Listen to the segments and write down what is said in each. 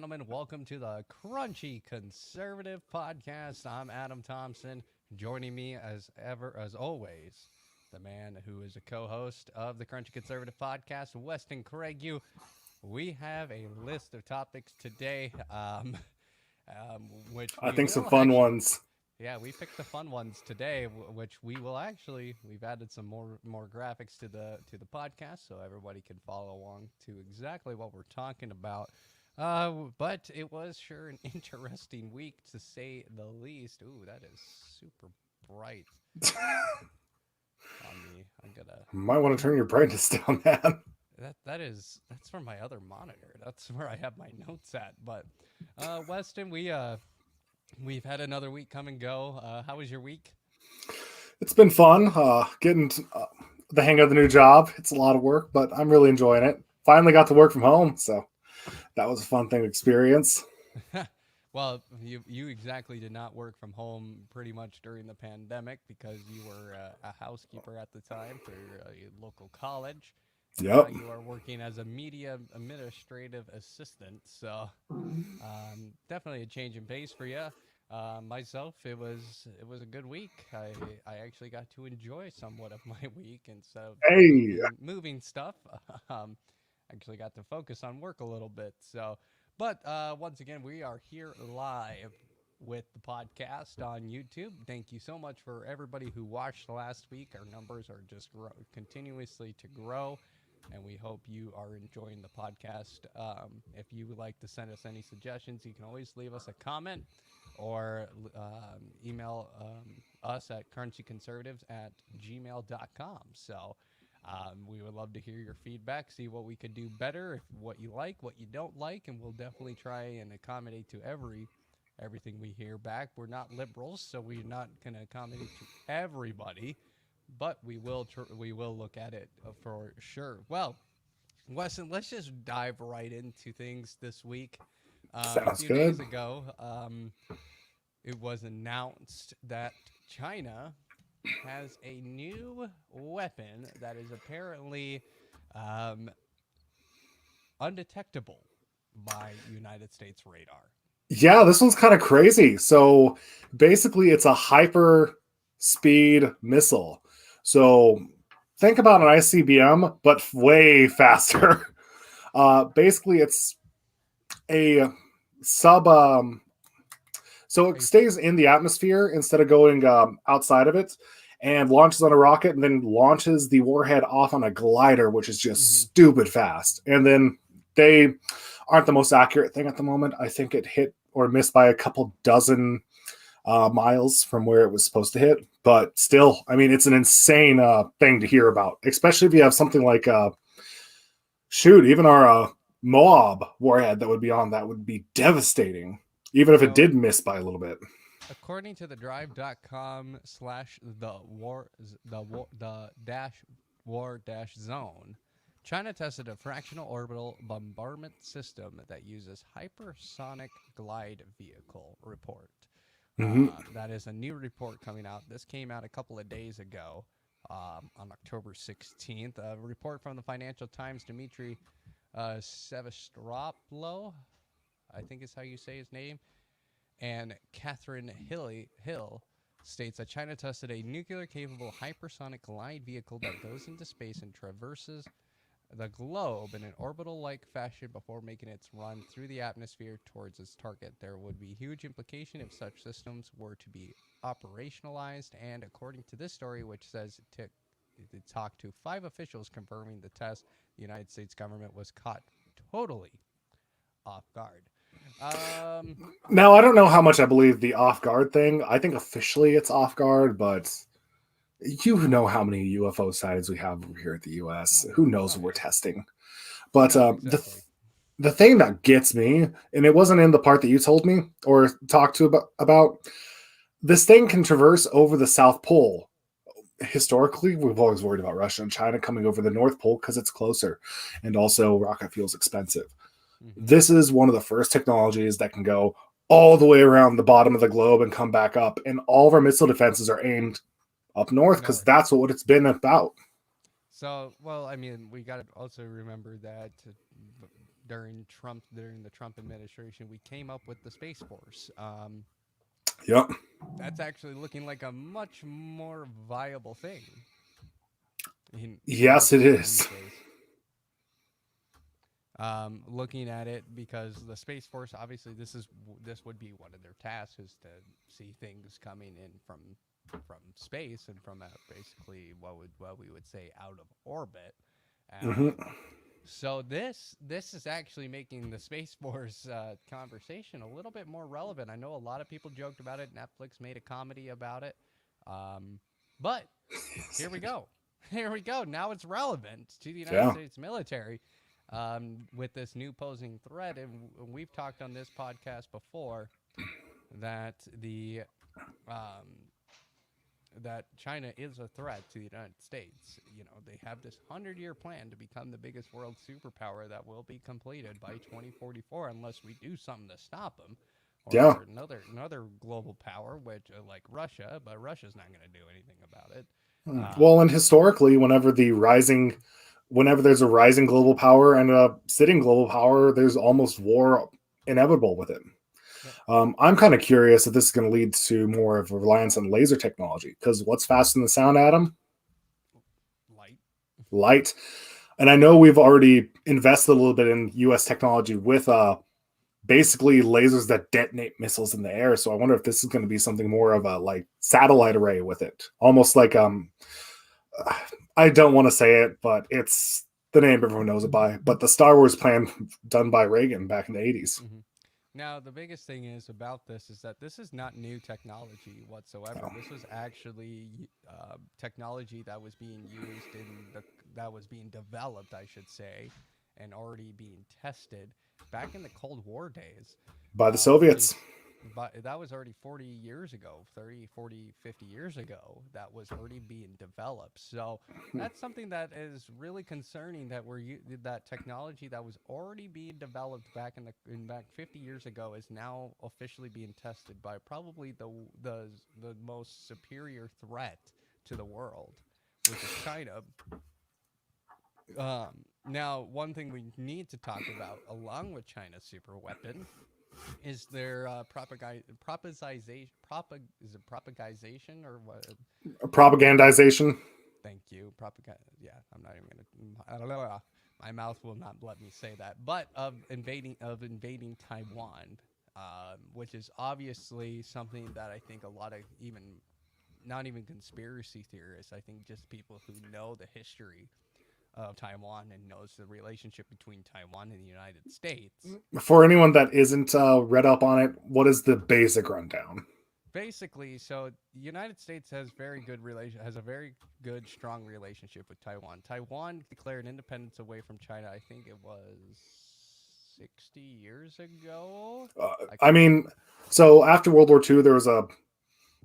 gentlemen, welcome to the Crunchy Conservative Podcast. I'm Adam Thompson. Joining me as always, the man who is a co-host of the Crunchy Conservative Podcast, Weston Craig. We have a list of topics today, which I we think some will fun actually. ones. Yeah, we picked the fun ones today, which we will actually. We've added some more graphics to the podcast, so everybody can follow along to exactly what we're talking about. But it was sure an interesting week to say the least. Ooh, that is super bright on me. I'm gonna. Might want to turn your brightness down, man. That's from my other monitor. That's where I have my notes at. But, Weston, we've had another week come and go. How was your week? It's been fun getting the hang of the new job. It's a lot of work, but I'm really enjoying it. Finally got to work from home, so that was a fun thing to experience. Well, you exactly did not work from home pretty much during the pandemic because you were a housekeeper at the time for a local college, and now Yep. you are working as a media administrative assistant. So definitely a change in pace for you. Myself, it was a good week. I actually got to enjoy somewhat of my week instead of Hey, moving stuff. um, actually got to focus on work a little bit. So, but once again, we are here live with the podcast on YouTube. Thank you so much for everybody who watched last week. Our numbers are just continuously to grow, and we hope you are enjoying the podcast. If you would like to send us any suggestions, you can always leave us a comment or email us at currencyconservatives@gmail.com. So we would love to hear your feedback, see what we could do better, what you like, what you don't like, and we'll definitely try and accommodate to everything we hear back. We're not liberals, so we're not going to accommodate to everybody, but we will look at it for sure. Well, Weston, let's just dive right into things this week. A sounds few days good. ago, it was announced that China has a new weapon that is apparently um, undetectable by United States radar. Yeah, this one's kind of crazy. So basically, it's a hyper speed missile. So think about an ICBM, but way faster. Basically, it's a sub so it Are you, stays in the atmosphere instead of going outside of it, and launches on a rocket, and then launches the warhead off on a glider, which is just mhm. stupid fast. And then they aren't the most accurate thing at the moment. I think it hit or missed by a couple dozen miles from where it was supposed to hit. But still, I mean, it's an insane thing to hear about, especially if you have something like, shoot, even our Moab warhead that would be on that would be devastating, even if it So, did miss by a little bit. according to the drive.com slash the dash war dash zone, China tested a fractional orbital bombardment system that uses hypersonic glide vehicle report. Mm-hmm. That is a new report coming out. This came out a couple of days ago on October 16th. A report from the Financial Times, Dmitry Sevastopoulos, I think is how you say his name, and Catherine Hill states that China tested a nuclear-capable hypersonic glide vehicle that goes into space and traverses the globe in an orbital-like fashion before making its run through the atmosphere towards its target. There would be huge implication if such systems were to be operationalized, and according to this story, which says it talked to 5 officials confirming the test, the United States government was caught totally off guard. Um, Now, I don't know how much I believe the off guard thing. I think officially it's off guard, but you know how many UFO sightings we have over here at the US. oh, Who knows oh what we're yeah, testing? But no, exactly. the thing that gets me, and it wasn't in the part that you told me or talked to about, this thing can traverse over the South Pole. Historically, we've always worried about Russia and China coming over the North Pole because it's closer, and also rocket fuel is expensive. Hmm. This is one of the first technologies that can go all the way around the bottom of the globe and come back up, and all of our missile defenses are aimed up north because North. that's what it's been about. So, well, I mean, we got to also remember that during the Trump administration, we came up with the Space Force. Yep. That's actually looking like a much more viable thing Yes, it these is. days. Looking at it, because the Space Force, obviously, this would be one of their tasks, is to see things coming in from space and from basically what we would say out of orbit. Hmm. So this is actually making the Space Force conversation a little bit more relevant. I know a lot of people joked about it. Netflix made a comedy about it, but here we go. Here we go. Now it's relevant to the United Yeah. States military, with this new posing threat. And we've talked on this podcast before that um, that China is a threat to the United States. You know, they have this 100-year plan to become the biggest world superpower that will be completed by 2044 unless we do something to stop them. Or Yeah. another global power, which like Russia, but Russia's not going to do anything about it. Well, and historically, whenever there's a rising global power and a sitting global power, there's almost war inevitable with it. Yep. I'm kind of curious if this is going to lead to more of a reliance on laser technology, because what's faster than the sound, Adam? Light. Light. And I know we've already invested a little bit in U.S. technology with basically lasers that detonate missiles in the air. So I wonder if this is going to be something more of a like satellite array with it, almost like I don't want to say it, but it's the name everyone knows it by. But the Star Wars plan done by Reagan back in the 80s. Mm-hmm. Now, the biggest thing is about this is that this is not new technology whatsoever. No. This was actually technology that was being used that was being developed, I should say, and already being tested back in the Cold War days. By the Already, Soviets. but that was already 40 years ago, 30, 40, 50 years ago, that was already being developed. So that's something that is really concerning, that that technology that was already being developed back back 50 years ago is now officially being tested by probably the most superior threat to the world, which is China. Now, one thing we need to talk about, along with China's super weapon, is their is it propagization or what? Propagandization. Thank you, Yeah, I'm not even gonna. My mouth will not let me say that. But of invading Taiwan, which is obviously something that I think a lot of even not even conspiracy theorists, I think just people who know the history of Taiwan and knows the relationship between Taiwan and the United States. For anyone that isn't read up on it, what is the basic rundown? Basically, so the United States has a very good, strong relationship with Taiwan. Taiwan declared independence away from China. I think it was 60 years ago. I mean, so after World War II,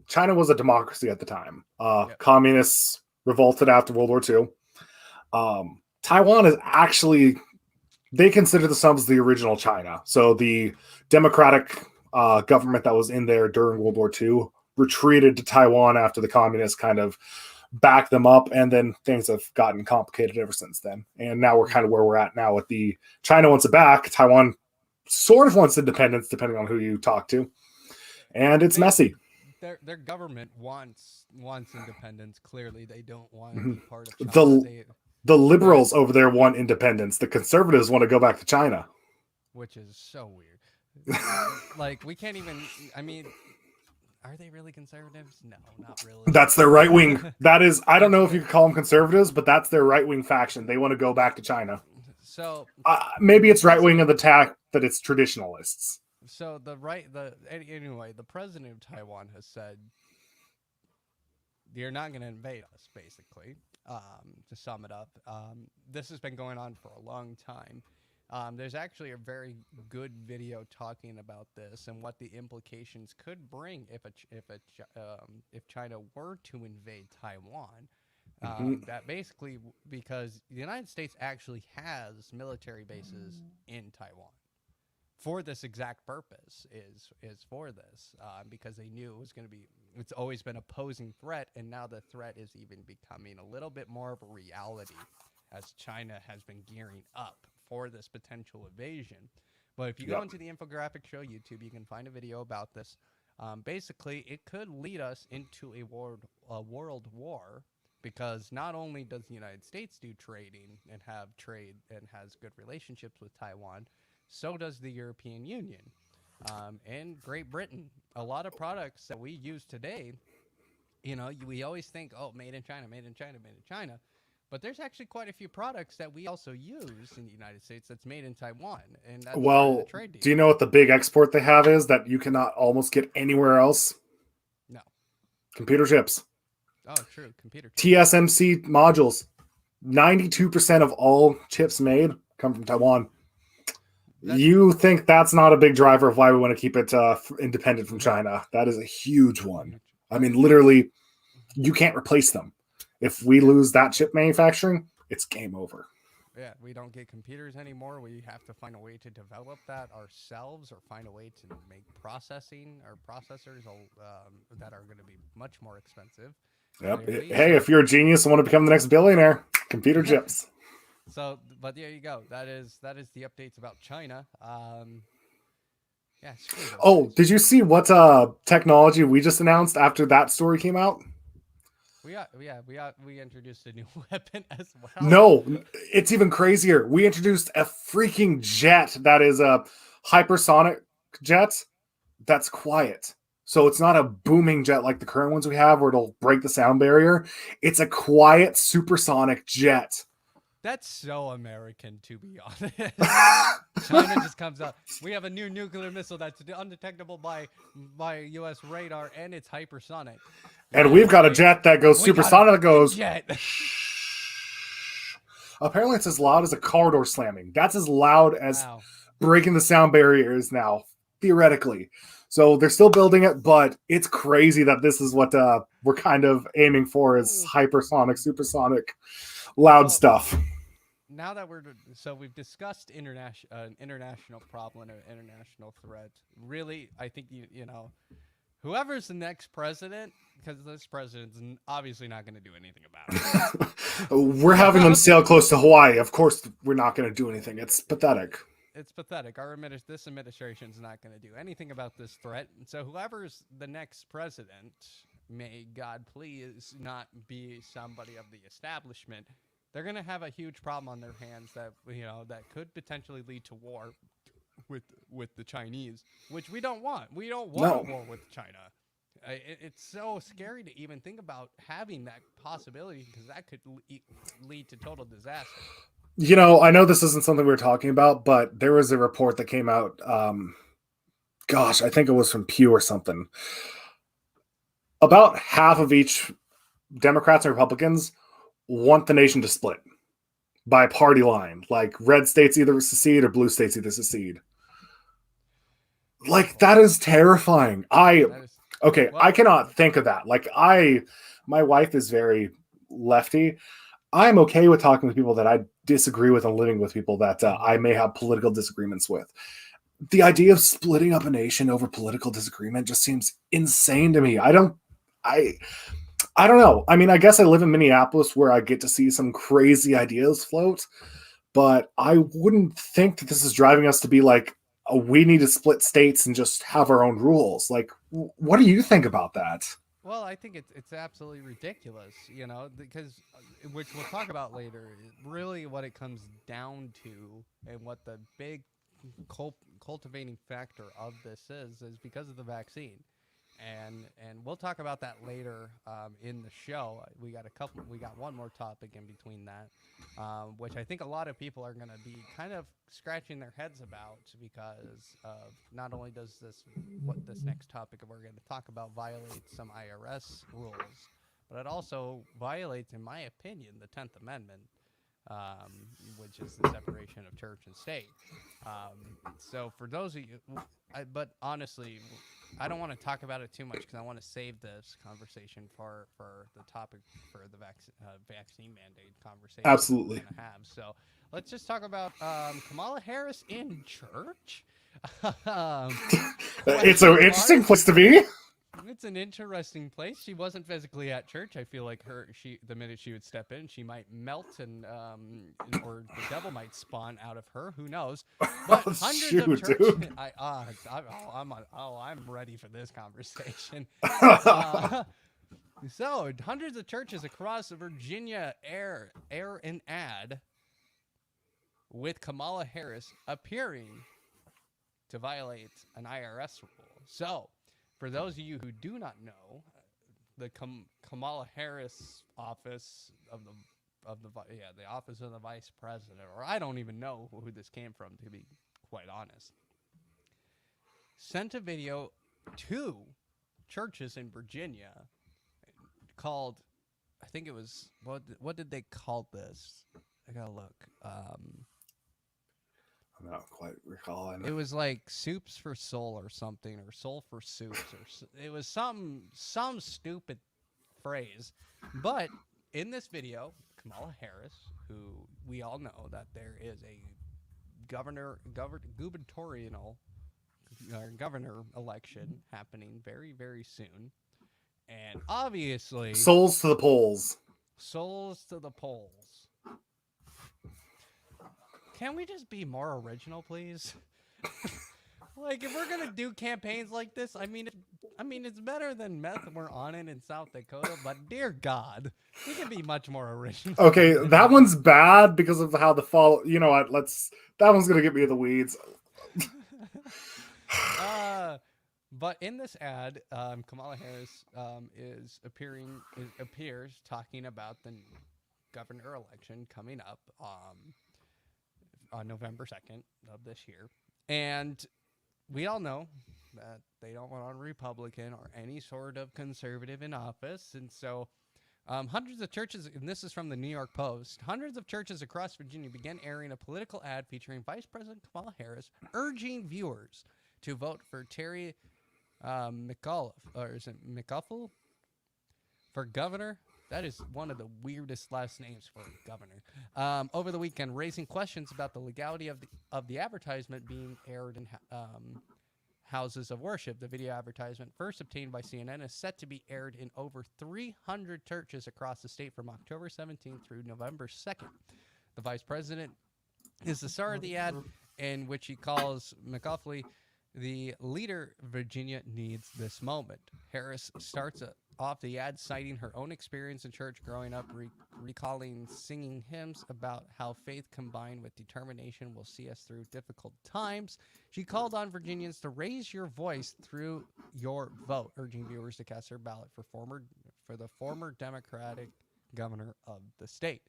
China was a democracy at the time. Yep. Communists revolted after World War II. Taiwan is actually, they consider themselves the original China. So the democratic government that was in there during World War II retreated to Taiwan after the communists kind of backed them up, and then things have gotten complicated ever since then. And now we're kind of where we're at now with the China wants it back. Taiwan sort of wants independence, depending on who you talk to, and it's messy. Their government wants independence. Clearly, they don't want to Mm-hmm. be part of China. The liberals over there want independence. The conservatives want to go back to China, which is so weird. Like, we can't even. I mean, are they really conservatives? No, not really. That's their right wing. That is, I don't know if you could call them conservatives, but that's their right wing faction. They want to go back to China. So maybe it's right wing of the tack that it's traditionalists. So anyway, the president of Taiwan has said, "You're not going to invade us." Basically, to sum it up, this has been going on for a long time. There's actually a very good video talking about this and what the implications could bring if China were to invade Taiwan. That basically, because the United States actually has military bases in Taiwan for this exact purpose, is for this, because they knew it was going to be. It's always been a posing threat, and now the threat is even becoming a little bit more of a reality as China has been gearing up for this potential invasion. But if you go into the infographic show YouTube, you can find a video about this. Basically, it could lead us into a world war, because not only does the United States do trading and have trade and has good relationships with Taiwan, so does the European Union and Great Britain. A lot of products that we use today, we always think, oh, made in China, made in China, made in China. But there's actually quite a few products that we also use in the United States that's made in Taiwan. And that's Well, the trade deal. Do you know what the big export they have is that you cannot almost get anywhere else? No. Computer chips. Oh, true. Computer chips. TSMC modules. 92% of all chips made come from Taiwan. You think that's not a big driver of why we want to keep it independent from China? That is a huge one. I mean, literally, you can't replace them. If we lose that chip manufacturing, it's game over. Yeah, we don't get computers anymore. We have to find a way to develop that ourselves, or find a way to make processing or processors that are going to be much more expensive. Yep. Hey, if you're a genius and want to become the next billionaire, computer chips. So, but there you go. That is the updates about China. Yeah. Oh, did you see what technology we just announced after that story came out? We introduced a new weapon as well. No, it's even crazier. We introduced a freaking jet that is a hypersonic jet that's quiet. So it's not a booming jet like the current ones we have where it'll break the sound barrier. It's a quiet supersonic jet. That's so American, to be honest. China just comes out. We have a new nuclear missile that's undetectable by U.S. radar, and it's hypersonic. And we've got a jet that goes supersonic that goes... Jet. Apparently it's as loud as a car door slamming. That's as loud as breaking the sound barrier is now, theoretically. So they're still building it, but it's crazy that this is what we're kind of aiming for, is hypersonic, supersonic, loud stuff. Now that we've discussed international problem, or international threat. Really, I think whoever's the next president, because this president's obviously not going to do anything about it. We're having them sail close to Hawaii. Of course, we're not going to do anything. It's pathetic. It's pathetic. This administration's not going to do anything about this threat. And so whoever's the next president, may God please not be somebody of the establishment, they're going to have a huge problem on their hands that could potentially lead to war with the Chinese, which we don't want. We don't want a war with China. It's so scary to even think about having that possibility, because that could lead to total disaster. I know this isn't something we were talking about, but there was a report that came out. I think it was from Pew or something. About half of each Democrats and Republicans want the nation to split by party line. Like, red states either secede or blue states either secede. Like, that is terrifying. I cannot think of that. Like, my wife is very lefty. I'm okay with talking with people that I disagree with and living with people that I may have political disagreements with. The idea of splitting up a nation over political disagreement just seems insane to me. I don't know. I mean, I guess I live in Minneapolis where I get to see some crazy ideas float, but I wouldn't think that this is driving us to be like, we need to split states and just have our own rules. Like, what do you think about that? Well, I think it's absolutely ridiculous, because, which we'll talk about later, really what it comes down to, and what the big cultivating factor of this is because of the vaccine. And we'll talk about that later in the show. We got one more topic in between that, which I think a lot of people are going to be kind of scratching their heads about, because of not only does what this next topic we're going to talk about violate some IRS rules, but it also violates, in my opinion, the 10th Amendment, which is the separation of church and state. So for those of you, but honestly, I don't want to talk about it too much, because I want to save this conversation for the topic for the vaccine mandate conversation. Absolutely. We're gonna have. So let's just talk about Kamala Harris in church. It's an interesting place to be. it's an interesting place. She wasn't physically at church. I feel like the minute she would step in, she might melt or the devil might spawn out of her. Who knows? But hundreds of churches. Dude. I'm ready for this conversation. So hundreds of churches across Virginia air an ad with Kamala Harris appearing to violate an IRS rule. So, for those of you who do not know, the Kamala Harris office of the office of the vice president, or I don't even know who this came from, to be quite honest, sent a video to churches in Virginia called, I think it was, what did they call this? I gotta look. I'm not quite recalling. It was like Soups for Soul or something, or Soul for Soups, or it was some stupid phrase. But in this video, Kamala Harris, who we all know that there is a governor election happening very, very soon, and obviously Souls to the polls. Souls to the polls. Can we just be more original, please? Like, if we're gonna do campaigns like this, I mean, it's better than meth we're on it in South Dakota, but dear God, we can be much more original. Okay, that one's bad because of how the fall. You know what? That one's gonna get me in the weeds. But in this ad, Kamala Harris appears talking about the governor election coming up on November 2nd of this year. And we all know that they don't want a Republican or any sort of conservative in office. And so hundreds of churches, and this is from the New York Post, hundreds of churches across Virginia began airing a political ad featuring Vice President Kamala Harris urging viewers to vote for Terry McAuliffe, or is it McAuliffle, for governor. That is one of the weirdest last names for a governor. Over the weekend, raising questions about the legality of the advertisement being aired in houses of worship. The video advertisement, first obtained by CNN, is set to be aired in over 300 churches across the state from October 17th through November 2nd. The vice president is the star of the ad, in which he calls McAuliffe the leader Virginia needs this moment. Harris starts off the ad citing her own experience in church growing up, recalling singing hymns about how faith combined with determination will see us through difficult times. She called on Virginians to raise your voice through your vote, urging viewers to cast their ballot for the former Democratic governor of the state.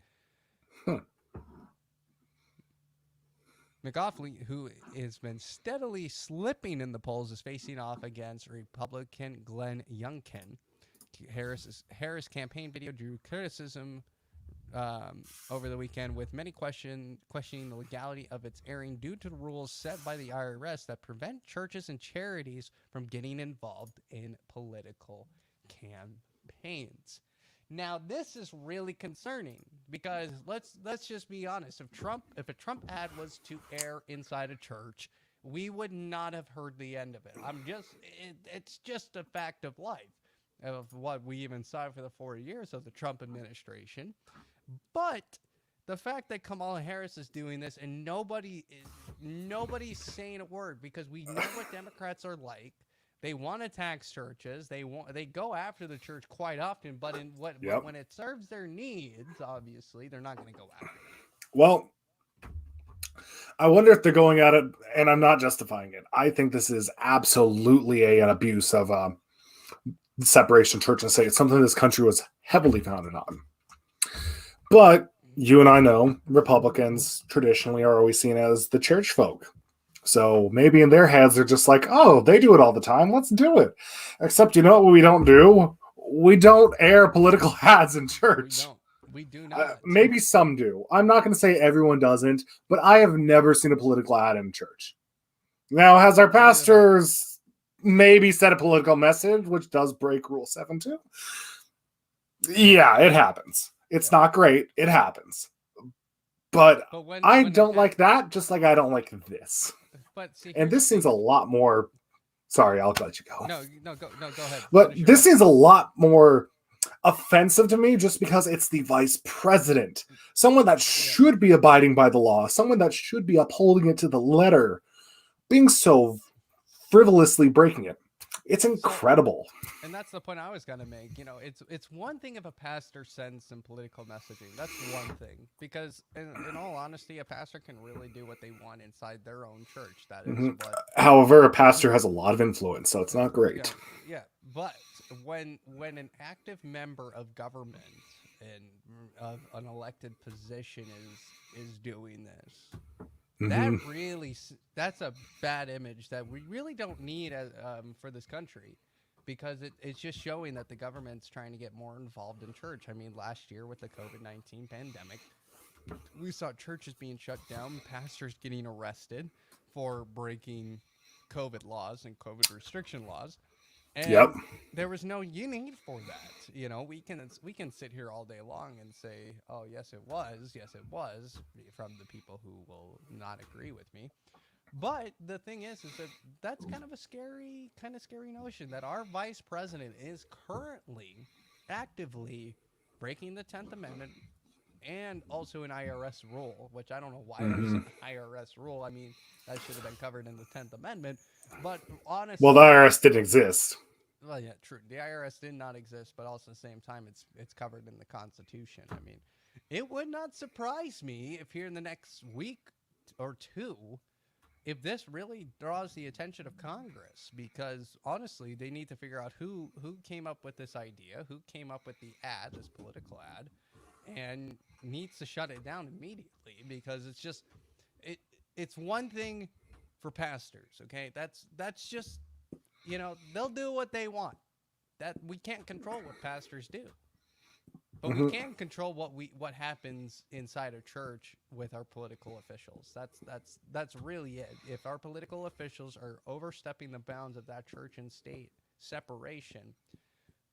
McAuliffe, who has been steadily slipping in the polls, is facing off against Republican Glenn Youngkin. Harris' campaign video drew criticism over the weekend, with many questioning the legality of its airing due to the rules set by the IRS that prevent churches and charities from getting involved in political campaigns. Now, this is really concerning because let's just be honest. If a Trump ad was to air inside a church, we would not have heard the end of it. It's just a fact of life, of what we even saw for the 4 years of the Trump administration. But the fact that Kamala Harris is doing this and nobody's saying a word, because we know what Democrats are like. They want to tax churches. They go after the church quite often, but when it serves their needs, obviously they're not going to go after it. Well, I wonder if they're going at it, and I'm not justifying it. I think this is absolutely an abuse of separation of church and state. It's something this country was heavily founded on. But you and I know Republicans traditionally are always seen as the church folk. So maybe in their heads, they're just like, oh, they do it all the time. Let's do it. Except, you know what we don't do? We don't air political ads in church. We do not. Maybe some do. I'm not going to say everyone doesn't, but I have never seen a political ad in church. Now, has our pastors maybe said a political message, which does break Rule 7 too? Yeah, it happens. It's not great. It happens. But I don't like that, just like I don't like this. But see, and this seems a lot more Sorry, I'll let you go. Go ahead. But Finish your this point. seems a lot more offensive to me just because it's the vice president, someone that should be abiding by the law, someone that should be upholding it to the letter, being so frivolously breaking it. It's incredible. And that's the point I was gonna make. You know, it's one thing if a pastor sends some political messaging. That's one thing, because in all honesty, a pastor can really do what they want inside their own church. That is what. However, a pastor has a lot of influence, so it's not great. Yeah. But when an active member of government and of an elected position is doing this, that really, that's a bad image that we really don't need for this country, because it's just showing that the government's trying to get more involved in church. I mean, last year with the COVID-19 pandemic, we saw churches being shut down, pastors getting arrested for breaking COVID laws and COVID restriction laws. And there was no need for that. You know, we can sit here all day long and say, "Oh, yes, it was. Yes, it was," from the people who will not agree with me. But the thing is that that's kind of scary notion that our vice president is currently actively breaking the 10th Amendment and also an IRS rule, which I don't know why there's an IRS rule. I mean, that should have been covered in the 10th Amendment. But honestly, well, the IRS didn't exist. Well, yeah, true. The IRS did not exist, but also at the same time, it's covered in the Constitution. I mean, it would not surprise me if here in the next week or two, if this really draws the attention of Congress, because honestly, they need to figure out who came up with this idea, who came up with the ad, this political ad, and needs to shut it down immediately, because it's just it's one thing for pastors, okay? That's just, you know, they'll do what they want. That we can't control what pastors do. But we can control what happens inside a church with our political officials. That's really it. If our political officials are overstepping the bounds of that church and state separation,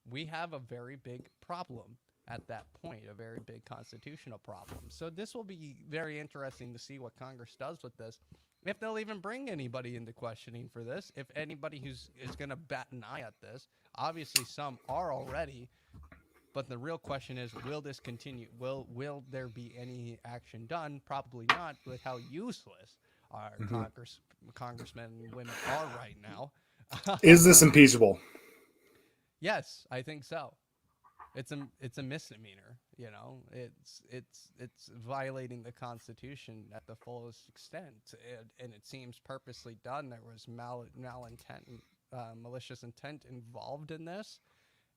we have a very big problem at that point, a very big constitutional problem. So this will be very interesting to see what Congress does with this. If they'll even bring anybody into questioning for this, if anybody is going to bat an eye at this. Obviously, some are already. But the real question is, will this continue? Will there be any action done? Probably not, with how useless our congressmen and women are right now. Is this impeachable? Yes, I think so. It's a misdemeanor. You know, it's violating the Constitution at the fullest extent, and it seems purposely done. There was malintent, malicious intent involved in this.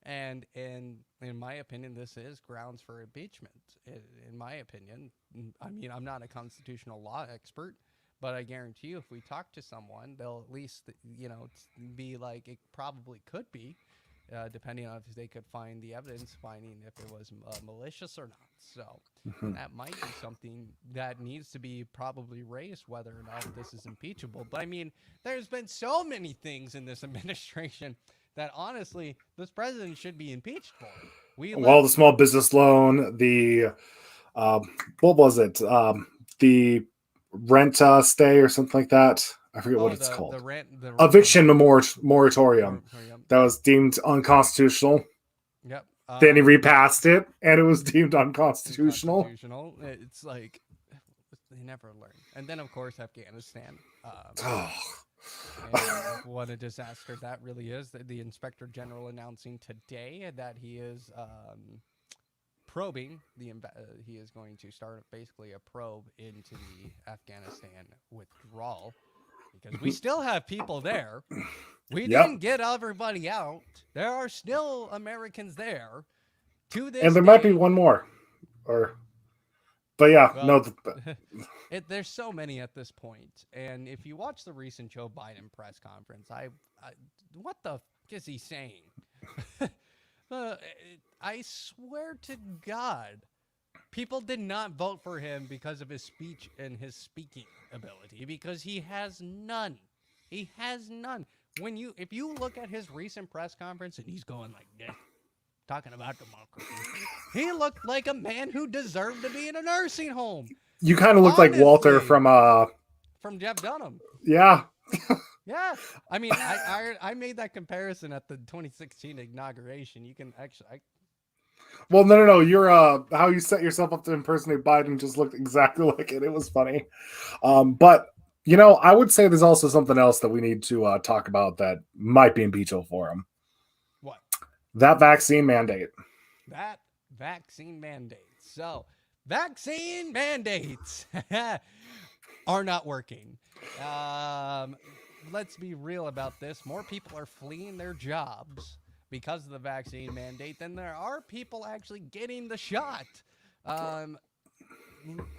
And in my opinion, this is grounds for impeachment. In my opinion, I mean, I'm not a constitutional law expert, but I guarantee you, if we talk to someone, they'll at least, you know, be like, it probably could be, depending on if they could find the evidence, finding if it was malicious or not. So that might be something that needs to be probably raised, whether or not this is impeachable. But I mean, there's been so many things in this administration that honestly, this president should be impeached for. The small business loan, the what was it? The rent stay or something like that. I forget what it's called. The eviction moratorium that was deemed unconstitutional. Yep. Then he repassed it, and it was deemed unconstitutional. It's like they never learn. And then, of course, Afghanistan. And what a disaster that really is. The Inspector General announcing today that he is probing he is going to start basically a probe into the Afghanistan withdrawal, because we still have people there. We didn't get everybody out. There are still Americans there to this and there day. might be one more, but yeah, well, there's so many at this point. And if you watch the recent Joe Biden press conference, what the f*** is he saying? I swear to God, people did not vote for him because of his speech and his speaking ability, because he has none. He has none. If you look at his recent press conference and he's going like this, talking about democracy, he looked like a man who deserved to be in a nursing home. You kind of look like Walter from Jeff Dunham. Yeah. Yeah, I mean, I made that comparison at the 2016 inauguration. You can actually, Well, no. You're how you set yourself up to impersonate Biden just looked exactly like it. It was funny. But I would say there's also something else that we need to talk about that might be impeachable for him. what? That vaccine mandate. That vaccine mandate. So, vaccine mandates are not working. Um, let's be real about this. More people are fleeing their jobs because of the vaccine mandate than there are people actually getting the shot. Um,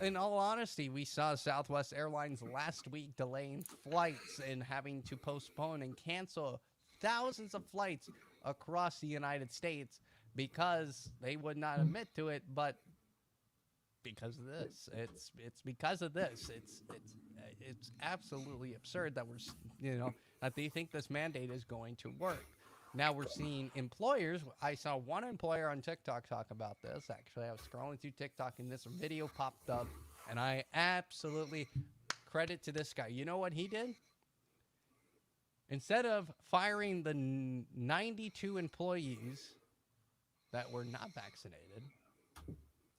in all honesty, we saw Southwest Airlines last week delaying flights and having to postpone and cancel thousands of flights across the United States because they would not admit to it, but because of this. It's because of this. It's absolutely absurd that that they think this mandate is going to work. Now we're seeing employers. I saw one employer on TikTok talk about this. Actually, I was scrolling through TikTok and this video popped up, and I absolutely credit to this guy. You know what he did? Instead of firing the 92 employees that were not vaccinated,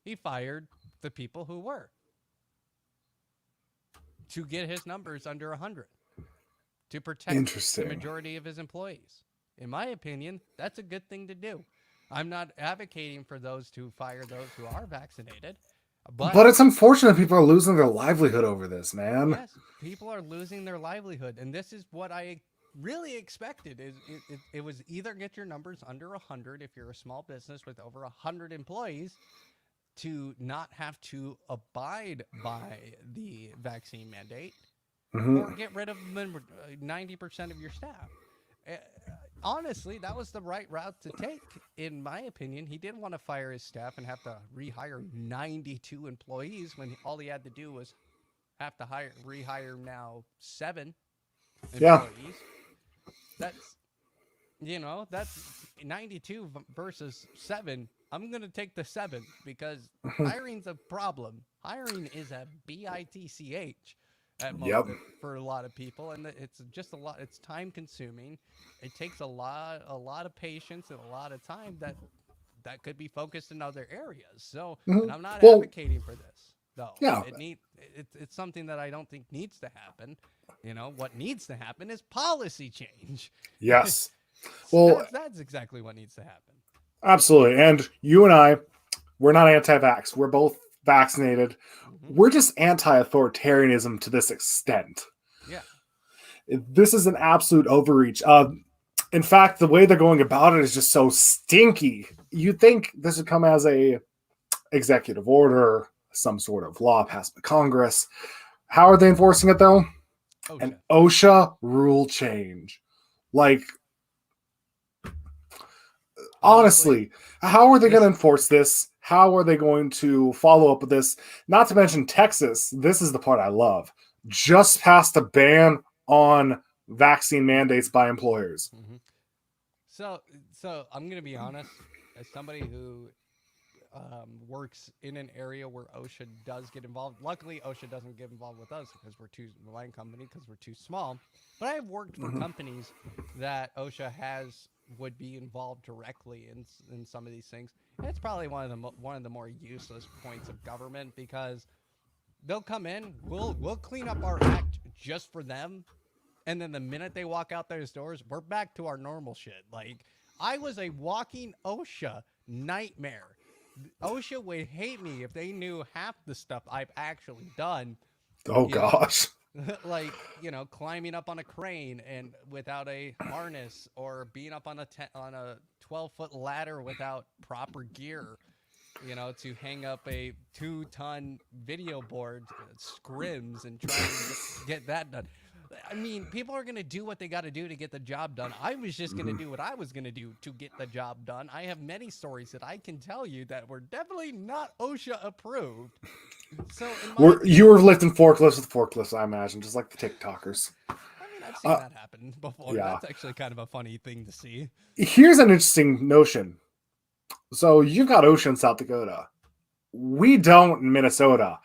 he fired the people who were to get his numbers under 100 to protect the majority of his employees. In my opinion, that's a good thing to do. I'm not advocating for those to fire those who are vaccinated, but it's unfortunate people are losing their livelihood over this, man. Yes, people are losing their livelihood, and this is what I really expected. It was either get your numbers under 100 if you're a small business with over 100 employees, to not have to abide by the vaccine mandate, or get rid of 90% of your staff. Honestly, that was the right route to take, in my opinion. He didn't want to fire his staff and have to rehire 92 employees when all he had to do was have to rehire now 7 employees. That's 92 versus 7. I'm going to take the 7 because hiring's a problem. Hiring is a bitch at moment for a lot of people, and it's just a lot. It's time consuming. It takes a lot of patience and a lot of time that could be focused in other areas. So, and I'm not advocating for this, though. Yeah, it's something that I don't think needs to happen. What needs to happen is policy change. Yes. Well, that's exactly what needs to happen. Absolutely. And you and I, we're not anti-vax. We're both vaccinated. We're just anti-authoritarianism to this extent. Yeah. This is an absolute overreach. In fact, the way they're going about it is just so stinky. You'd think this would come as a executive order, some sort of law passed by Congress. How are they enforcing it, though? An OSHA rule change. Honestly, how are they going to enforce this? How are they going to follow up with this? Not to mention Texas, this is the part I love, just passed a ban on vaccine mandates by employers. So I'm going to be honest, as somebody who works in an area where OSHA does get involved. Luckily, OSHA doesn't get involved with us because we're too small. But I've worked for companies that OSHA would be involved directly in some of these things. And it's probably one of the more useless points of government, because they'll come in, we'll clean up our act just for them, and then the minute they walk out those doors, we're back to our normal shit. I was a walking OSHA nightmare. OSHA would hate me if they knew half the stuff I've actually done. Oh gosh. Climbing up on a crane and without a harness, or being up on a 12-foot ladder without proper gear, to hang up a 2-ton video board, scrims, and try to get that done. I mean, people are going to do what they got to do to get the job done. I was just going to do what I was going to do to get the job done. I have many stories that I can tell you that were definitely not OSHA approved. So you were lifting forklifts with forklifts, I imagine, just like the TikTokers. I mean, I've seen that happen before. Yeah. That's actually kind of a funny thing to see. Here's an interesting notion. So you've got OSHA in South Dakota. We don't in Minnesota.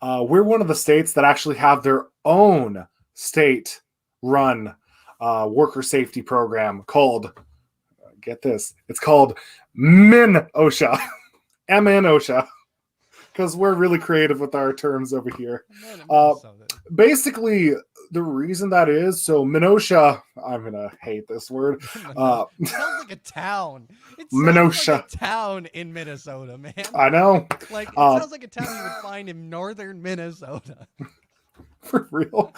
We're one of the states that actually have their own state-run worker safety program called, get this, it's called MinOSHA. MNOSHA. Because we're really creative with our terms over here. Minnesota. Basically, the reason that is, so MNOSHA, I'm going to hate this word. It sounds like a town. It sounds MNOSHA. like a town in Minnesota, man. I know. Like, it sounds like a town you would find in northern Minnesota. For real.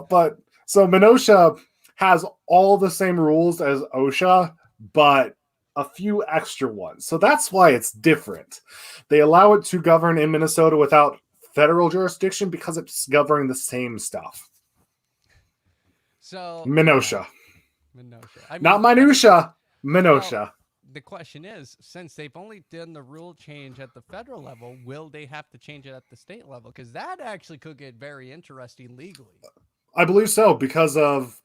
But so MNOSHA has all the same rules as OSHA, but a few extra ones. So that's why it's different. They allow it to govern in Minnesota without federal jurisdiction because it's governing the same stuff. So MNOSHA. Minutia. I mean, Not minutia, MNOSHA. well, the question is, since they've only done the rule change at the federal level, will they have to change it at the state level? Because that actually could get very interesting legally. I believe so, because of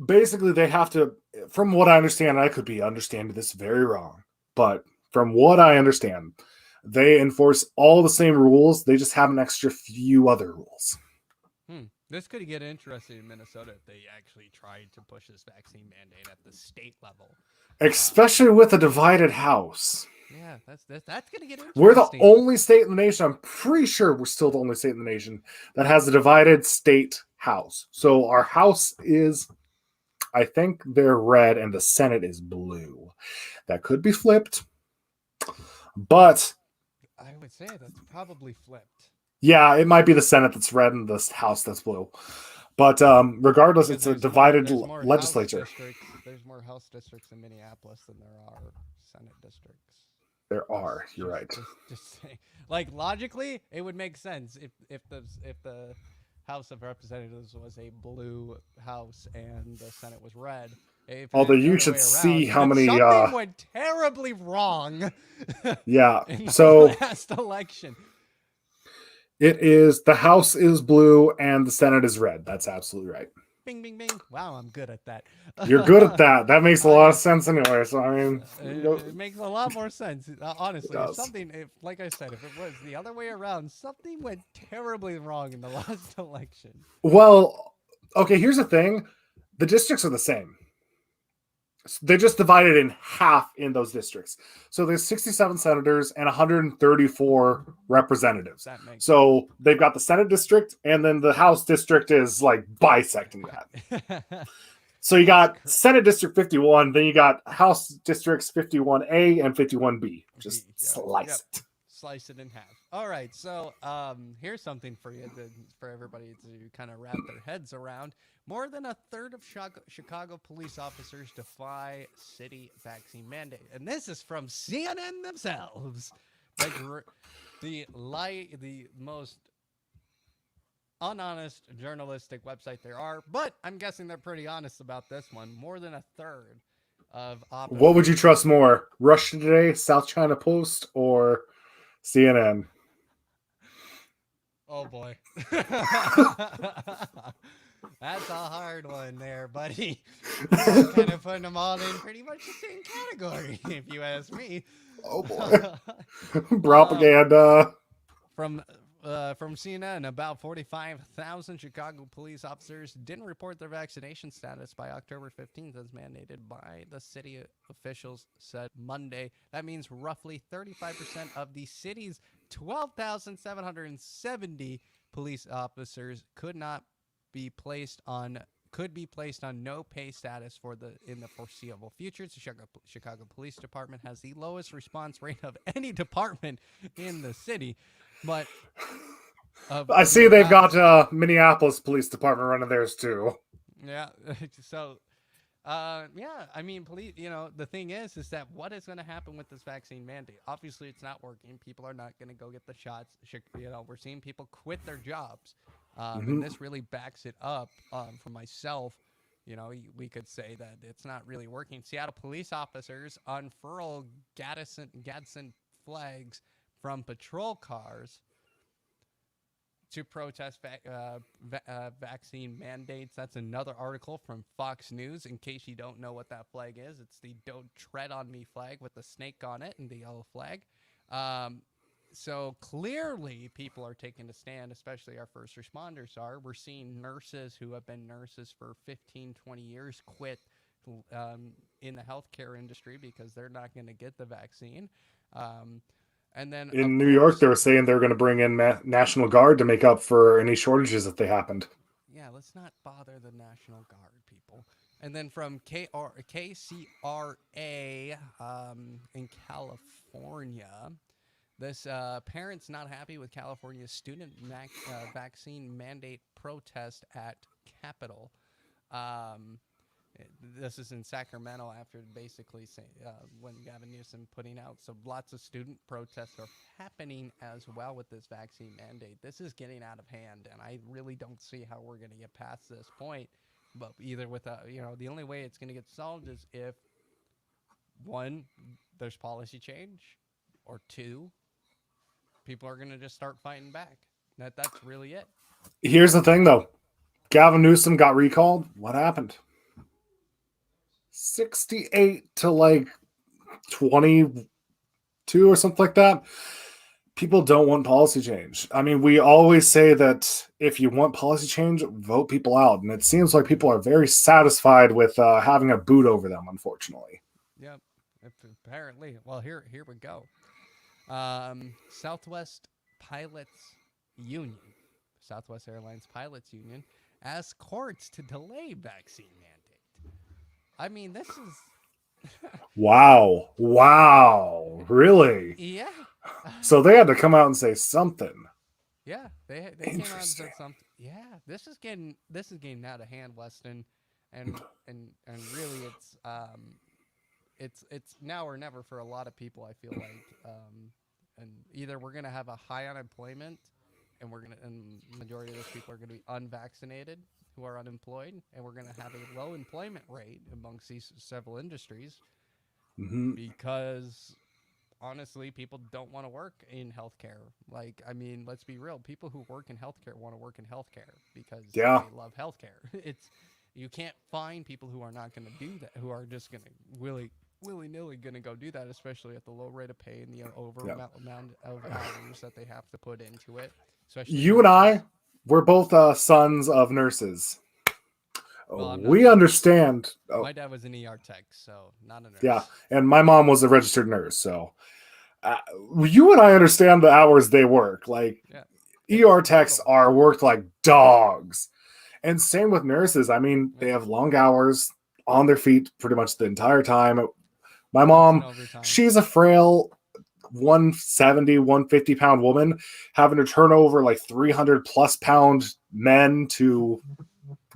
basically they have to, from what I understand, I could be understanding this very wrong, but from what I understand, they enforce all the same rules. They just have an extra few other rules. This could get interesting in Minnesota if they actually tried to push this vaccine mandate at the state level. Especially with a divided house. Yeah, that's going to get interesting. We're the only state in the nation, I'm pretty sure we're still the only state in the nation that has a divided state house. So our house is, I think they're red and the Senate is blue. That could be flipped. But I would say that's probably flipped. yeah, it might be the Senate that's red and the House that's blue. But regardless, Because it's a there's divided more legislature. There's more House districts in Minneapolis than there are Senate districts. There are. You're right. Just saying. Like logically, it would make sense if the House of Representatives was a blue house and the Senate was red. Although you should see how many. Something went terribly wrong. Yeah. In the So last election. it is, the House is blue and the Senate is red. That's absolutely right. Bing, bing, bing. Wow, I'm good at that. You're good at that. That makes a lot of sense anyway. So, I mean, it makes a lot more sense. Honestly, It if like I said, if it was the other way around, something went terribly wrong in the last election. well, okay, here's the thing. The districts are the same. They're just divided in half in those districts. So there's 67 senators and 134 representatives. That makes So they've got the Senate district, and then the House district is like bisecting that. sense. So you got Senate District 51, then you got House Districts 51A and 51B. Just slice it. Slice it in half. All right, so here's something for you, for everybody to kind of wrap their heads around. More than a third of Chicago police officers defy city vaccine mandate, and this is from CNN themselves. Like the most unhonest journalistic website there are, but I'm guessing they're pretty honest about this one. More than a third of officers. What would you trust more? Russia Today, South China Post, or CNN? Oh boy. That's a hard one there, buddy. You're kind of putting them all in pretty much the same category, if you ask me. Oh boy. Propaganda. From CNN, about 45,000 Chicago police officers didn't report their vaccination status by October 15th as mandated by the city officials said Monday. That means roughly 35% of the city's 12,770 police officers could be placed on no pay status in the foreseeable future. The Chicago Police Department has the lowest response rate of any department in the city. But I see they've got Minneapolis Police Department running theirs too. Yeah. So, yeah. I mean, police. The thing is that what is going to happen with this vaccine mandate? Obviously, it's not working. People are not going to go get the shots. We're seeing people quit their jobs, and this really backs it up. For myself, we could say that it's not really working. Seattle police officers unfurl Gadsden flags from patrol cars to protest vaccine mandates. That's another article from Fox News. In case you don't know what that flag is, it's the "Don't Tread on Me" flag with the snake on it and the yellow flag. So clearly people are taking a stand, especially our first responders are. We're seeing nurses who have been nurses for 15, 20 years quit in the healthcare industry because they're not going to get the vaccine. Um, and then, of In New York, course, they were saying they're going to bring in National Guard to make up for any shortages if they happened. yeah, let's not bother the National Guard people. And then from KCRA in California, this parents not happy with California's student vaccine mandate protest at Capitol. Um, this is in Sacramento after basically when Gavin Newsom putting out. So lots of student protests are happening as well with this vaccine mandate. This is getting out of hand, and I really don't see how we're going to get past this point. But either with the only way it's going to get solved is if one, there's policy change, or two, people are going to just start fighting back. That's really it. Here's the thing, though. Gavin Newsom got recalled. What happened? 68 to like 22 or something like that. People don't want policy change. I mean, we always say that if you want policy change, vote people out. And it seems like people are very satisfied with having a boot over them, unfortunately. Yep. Apparently. Well, here we go. Southwest Pilots Union, Southwest Airlines Pilots Union, asks courts to delay vaccine mandate. I mean, this is Wow. Wow. Really? yeah, So they had to come out and say something. yeah. They came out and said Interesting. something. Yeah, this is getting out of hand, Weston, and really it's now or never for a lot of people. I feel like, and either we're gonna have a high unemployment, and the majority of those people are gonna be unvaccinated who are unemployed, and we're gonna have a low employment rate amongst these several industries Hmm. because honestly, people don't want to work in healthcare. Like, I mean, let's be real. People who work in healthcare want to work in healthcare because Yeah. they love healthcare. It's you can't find people who are not going to do that, who are just going to willy nilly going to go do that, especially at the low rate of pay and the over Yeah. amount of hours that they have to put into it. Especially You and nurses. I, we're both sons of nurses. Well, Oh, I'm not. we understand. Oh, My dad was an ER tech, so not a yeah. nurse. And my mom was a registered nurse. So uh, you and I understand the hours they work. Like Yeah, it's ER techs brutal. are worked like dogs. And same with nurses. I mean, they Yep. have long hours on their feet pretty much the entire time. My Constant mom, overtime. she's a frail 170, 150 pound woman having to turn over like 300 plus pound men to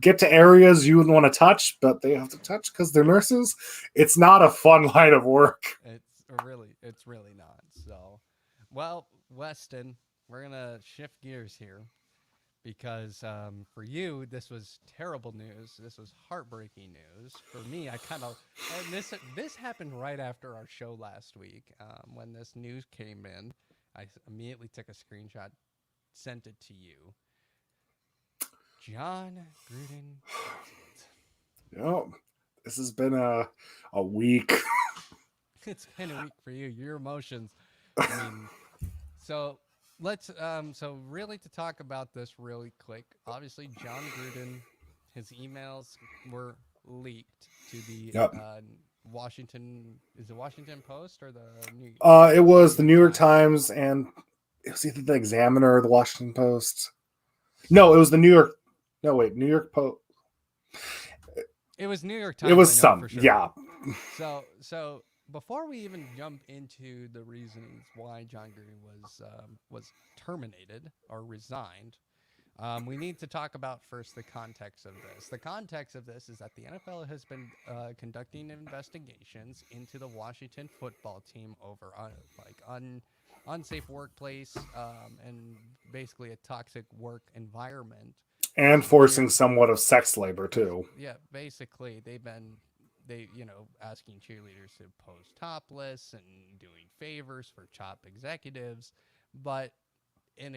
get to areas you wouldn't want to touch, but they have to touch because they're nurses. It's not a fun line of work. It's really not. So, well, Weston, we're gonna shift gears here because for you, this was terrible news. This was heartbreaking news. For me, I kind of and this happened right after our show last week when this news came in. I immediately took a screenshot, sent it to you. John Gruden canceled. You know, this has been a week. It's been a week for you. Your emotions. I mean, so so really to talk about this really quick. Obviously, John Gruden, his emails were leaked to the Yep. Washington. Is it Washington Post or the It New was the York New York Times? Times and it was either the Examiner or the Washington Post. No, it was the New York. No, wait, New York Post. It was New York It Times. I was know some. for sure. Yeah. So before we even jump into the reasons why John Gruden was terminated or resigned, we need to talk about first the context of this. The context of this is that the NFL has been conducting investigations into the Washington football team over unsafe workplace and basically a toxic work environment. And forcing Cheer, somewhat of sex labor, too. yeah, basically they asking cheerleaders to pose topless and doing favors for top executives, but and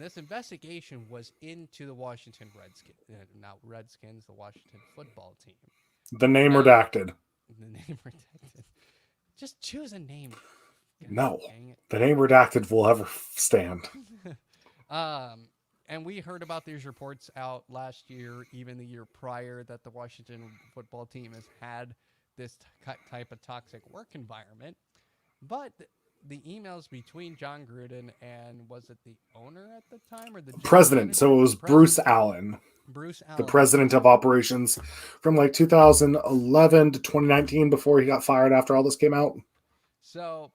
this investigation was into the Washington Redskins, not Redskins, the Washington football team. The name Now, redacted. the name protected. Just choose a name. No. Dang The name redacted will ever stand. it. And we heard about these reports out last year, even the year prior, that the Washington football team has had this type of toxic work environment. But the emails between John Gruden and was it the owner at the time or the general President. manager? So it was Bruce President. Allen, Bruce the Allen. president of operations from like 2011 to 2019 before he got fired after all this came out. So,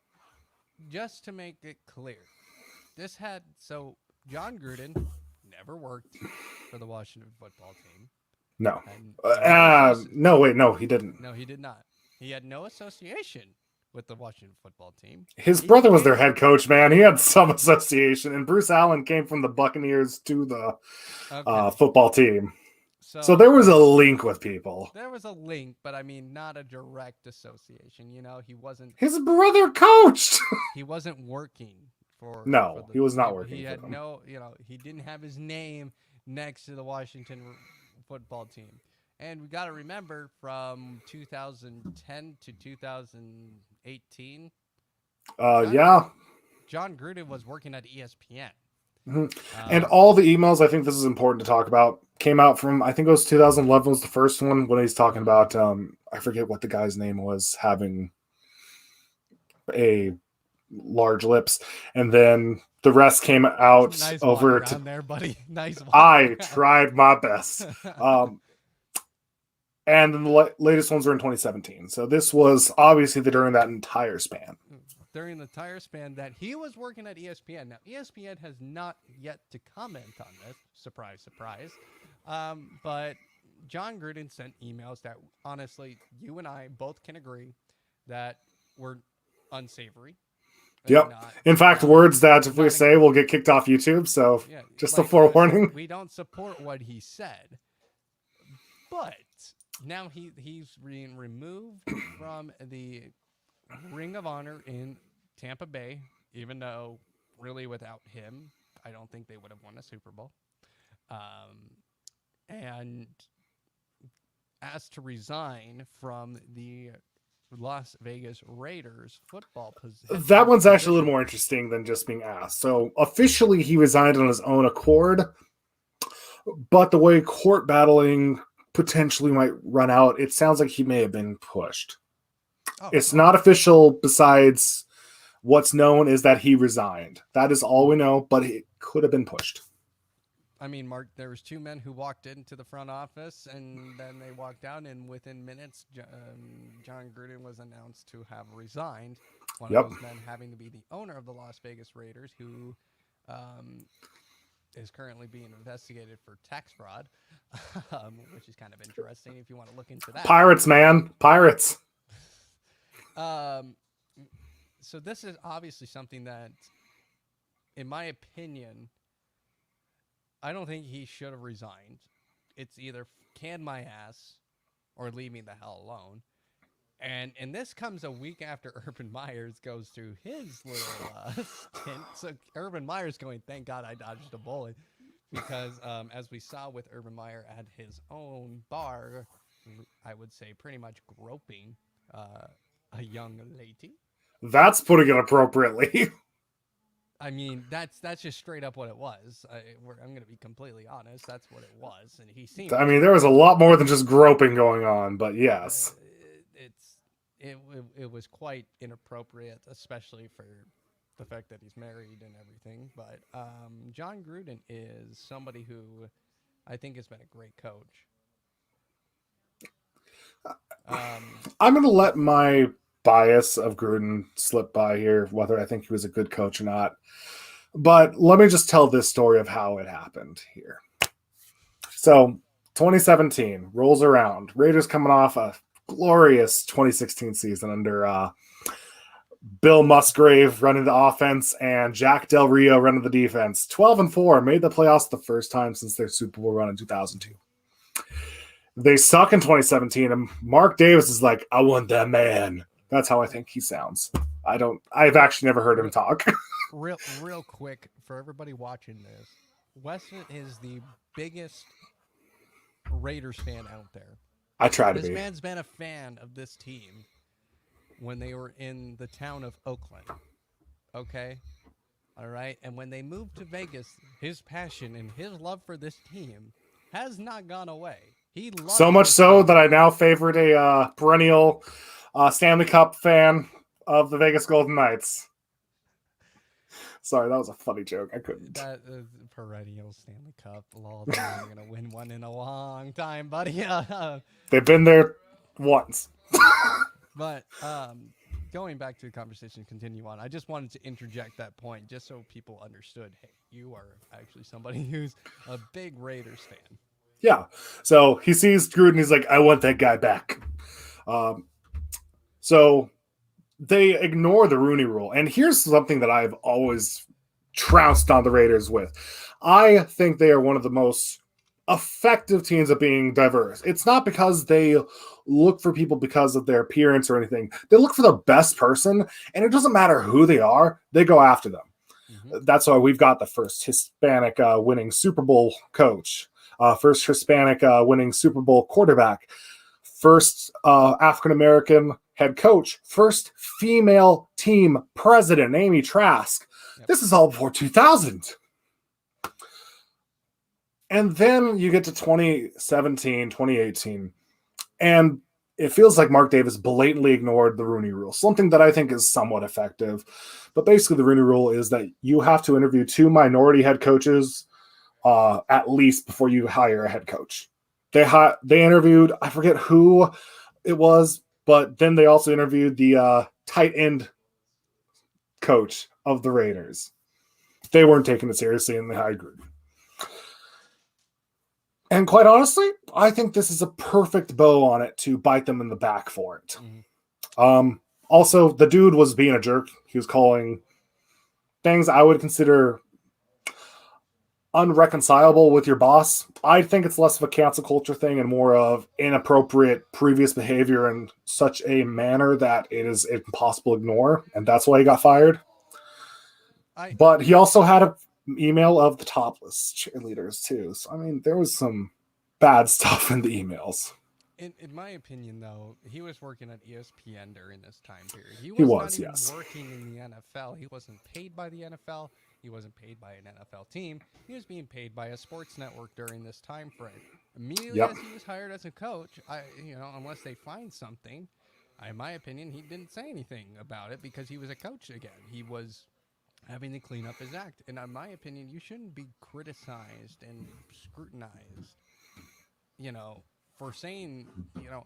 just to make it clear, John Gruden never worked for the Washington football team. No. And no, No, wait, no, he didn't. no, he did not. He had no association with the Washington football team. His He brother was their came- head coach, man. He had some association, and Bruce Allen came from the Buccaneers to the Okay. football team. So So there was a link with people. there was a link, but I mean, not a direct association. You know, he wasn't His brother coached. working for. No, for the, he was not working He for had them. no, he didn't have his name next to the Washington football team. And we got to remember from 2010 to 2018, Yeah. John Gruden was working at ESPN. Mhm. And all the emails, I think this is important to talk about, came out from, I think it was 2011 was the first one when he's talking about, I forget what the guy's name was, having a large lips. And then the rest came out nice over walk to, around there, buddy. Nice walk I around. tried my best. And then the latest ones were in 2017. So this was obviously during that entire span. During the entire span that he was working at ESPN. Now, ESPN has not yet to comment on this. Surprise, surprise. But John Gruden sent emails that, honestly, you and I both can agree that were unsavory. Yep. In fact, words that if we say will get kicked off YouTube. So yeah, just like, a forewarning. We don't support what he said. But now he's being removed from the Ring of Honor in Tampa Bay, even though really without him, I don't think they would have won a Super Bowl. And asked to resign from the Las Vegas Raiders football position. That one's actually a little more interesting than just being asked. So officially he resigned on his own accord, but the way court battling potentially might run out, it sounds like he may have been pushed. It's not official. Besides, what's known is that he resigned. That is all we know, but it could have been pushed. I mean, Mark, there was two men who walked into the front office, and then they walked out, and within minutes, John Gruden was announced to have resigned. One of those men having to be the owner of the Las Vegas Raiders, who is currently being investigated for tax fraud, which is kind of interesting if you want to look into that. Pirates, man. Pirates. So this is obviously something that, in my opinion, I don't think he should have resigned. It's either can my ass or leave me the hell alone. And this comes a week after Urban Meyers goes through his little stint. So Urban Meyer's going, thank God I dodged a bullet. Because as we saw with Urban Meyer at his own bar, I would say pretty much groping a young lady. That's putting it appropriately. I mean, that's just straight up what it was. I'm going to be completely honest. That's what it was, and he seemed. I mean, there was a lot more than just groping going on, but yes, it was quite inappropriate, especially for the fact that he's married and everything. But John Gruden is somebody who I think has been a great coach. I'm going to let my bias of Gruden slip by here, whether I think he was a good coach or not. But let me just tell this story of how it happened here. So 2017 rolls around. Raiders coming off a glorious 2016 season under Bill Musgrave running the offense and Jack Del Rio running the defense. 12-4, made the playoffs the first time since their Super Bowl run in 2002. They suck in 2017, and Mark Davis is like, I want that man. That's how I think he sounds. I've actually never heard him talk. real quick, for everybody watching this, Weston is the biggest Raiders fan out there. I try to be. This man's been a fan of this team when they were in the town of Oakland. Okay. All right. And when they moved to Vegas, his passion and his love for this team has not gone away. He So loves much this so that team. I now favored a perennial Stanley Cup fan of the Vegas Golden Knights. Sorry, that was a funny joke. I couldn't. That is perennial Stanley Cup. Lol, they're not even gonna win one in a long time, buddy. They've been there once. But going back to the conversation, continue on. I just wanted to interject that point, just so people understood. Hey, you are actually somebody who's a big Raiders fan. Yeah. So he sees Gruden. He's like, I want that guy back. Um, so they ignore the Rooney Rule. And here's something that I've always trounced on the Raiders with. I think they are one of the most effective teams at being diverse. It's not because they look for people because of their appearance or anything. They look for the best person, and it doesn't matter who they are, they go after them. Mm-hmm. That's why we've got the first Hispanic winning Super Bowl coach, first Hispanic winning Super Bowl quarterback, first African American head coach, first female team president, Amy Trask. Yep. This is all before 2000. And then you get to 2017, 2018, and it feels like Mark Davis blatantly ignored the Rooney Rule, something that I think is somewhat effective. But basically, the Rooney Rule is that you have to interview 2 minority head coaches at least before you hire a head coach. They interviewed, I forget who it was, but then they also interviewed the tight end coach of the Raiders. They weren't taking it seriously in the high group. And quite honestly, I think this is a perfect bow on it to bite them in the back for it. Mm-hmm. Also, the dude was being a jerk. He was calling things I would consider unreconcilable with your boss. I think it's less of a cancel culture thing and more of inappropriate previous behavior in such a manner that it is impossible to ignore, and that's why he got fired. But he also had an email of the topless cheerleaders too. So I mean, there was some bad stuff in the emails. In my opinion, though, he was working at ESPN during this time period. He He was was, not even yes. working in the NFL. He wasn't paid by the NFL. He wasn't paid by an NFL team. He was being paid by a sports network during this time frame. Immediately Yep. as he was hired as a coach, unless they find something, in my opinion, he didn't say anything about it because he was a coach again. He was having to clean up his act. And in my opinion, you shouldn't be criticized and scrutinized, you know, for saying,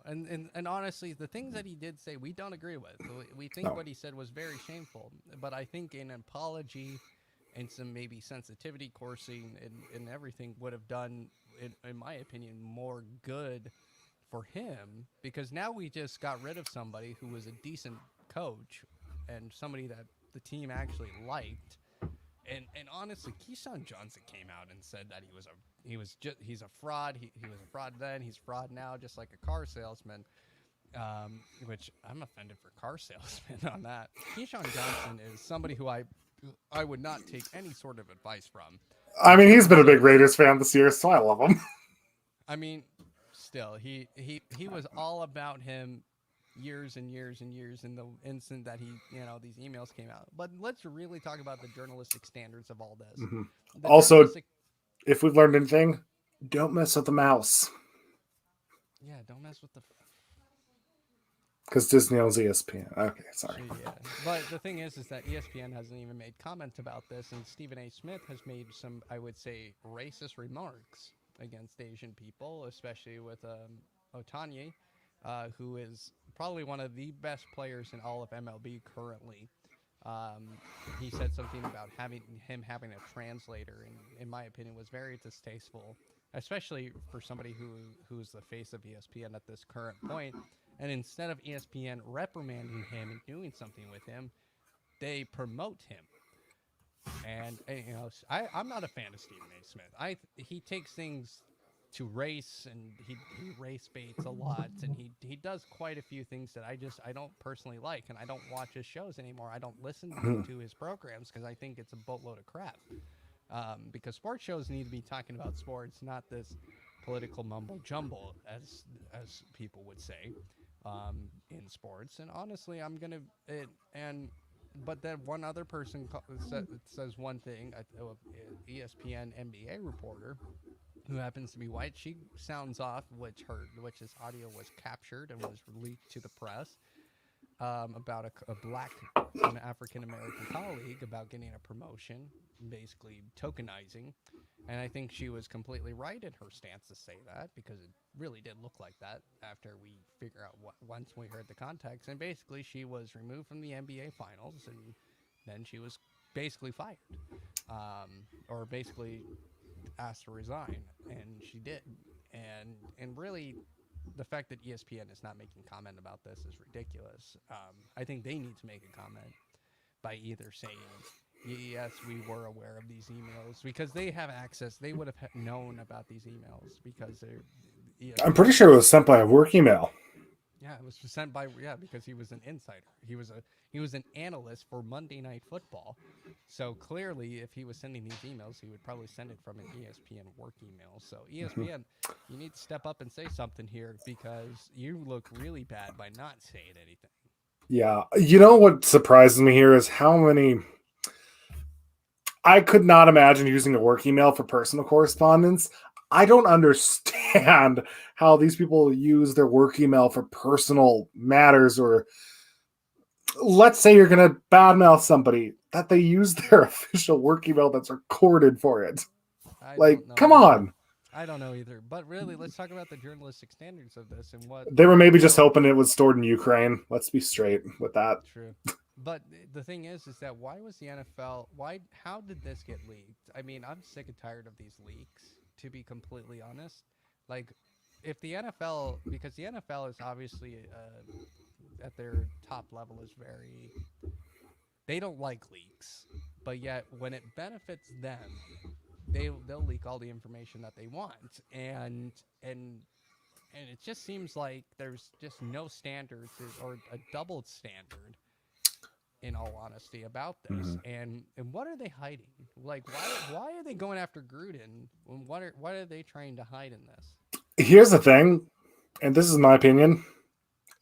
and honestly, the things that he did say, we don't agree with. We think No. what he said was very shameful. But I think an apology and some maybe sensitivity coursing and everything would have done, in my opinion, more good for him, because now we just got rid of somebody who was a decent coach and somebody that the team actually liked. And honestly, Keyshawn Johnson came out and said that he's a fraud. He was a fraud then. He's a fraud now, just like a car salesman. Which I'm offended for car salesman on that. Keyshawn Johnson is somebody who I would not take any sort of advice from. I mean, he's been a big Raiders fan this year, so I love him. I mean, still, he was all about him years and years and years in the instant that these emails came out. But let's really talk about the journalistic standards of all this. Mm-hmm. The Also, if we've learned anything, don't mess with the mouse. Yeah, don't mess with the. Because Disney owns ESPN. Okay, sorry. Yeah, but the thing is that ESPN hasn't even made comment about this, and Stephen A. Smith has made some, I would say, racist remarks against Asian people, especially with Otanye, who is probably one of the best players in all of MLB currently. He said something about having a translator, and in my opinion, was very distasteful, especially for somebody who's the face of ESPN at this current point. And instead of ESPN reprimanding him and doing something with him, they promote him. And I'm not a fan of Stephen A. Smith. He takes things to race, and he race baits a lot, and he does quite a few things that I don't personally like, and I don't watch his shows anymore. I don't listen to his programs because I think it's a boatload of crap. Because sports shows need to be talking about sports, not this political mumbo jumbo, as people would say, in sports. And honestly, and but then one other person says one thing. ESPN NBA reporter who happens to be white. She sounds off, which his audio was captured and was leaked to the press, about a black, an African American colleague about getting a promotion, basically tokenizing. And I think she was completely right in her stance to say that, because it really did look like that after we figure out once we heard the context. And basically, she was removed from the NBA Finals, and then she was basically fired, or basically asked to resign, and she did. And really, the fact that ESPN is not making comment about this is ridiculous. I think they need to make a comment by either saying, yes, we were aware of these emails, because they have access. They would have known about these emails because they're I'm ESPN. pretty sure it was sent by a work email. Yeah, it was sent by, because he was an insider. He was an analyst for Monday Night Football. So clearly, if he was sending these emails, he would probably send it from an ESPN work email. So ESPN, you need to step up and say something here, because you look really bad by not saying anything. Yeah. You know what surprises me here is how many. I could not imagine using a work email for personal correspondence. I don't understand how these people use their work email for personal matters, or let's say you're going to badmouth somebody, that they use their official work email that's recorded for it. I Like, don't know come either. on. I don't know either. But really, let's talk about the journalistic standards of this and what They were maybe just real. hoping it was stored in Ukraine. Let's be straight with that. True. But the thing is that why was the NFL? How did this get leaked? I mean, I'm sick and tired of these leaks, to be completely honest. Like, if the NFL, because the NFL is obviously at their top level is very, they don't like leaks, but yet when it benefits them, they'll leak all the information that they want, and it just seems like there's just no standards, or a doubled standard, in all honesty, about this. Mm-hmm. And what are they hiding? Like, why are they going after Gruden? What are they trying to hide in this? Here's the thing, and this is my opinion.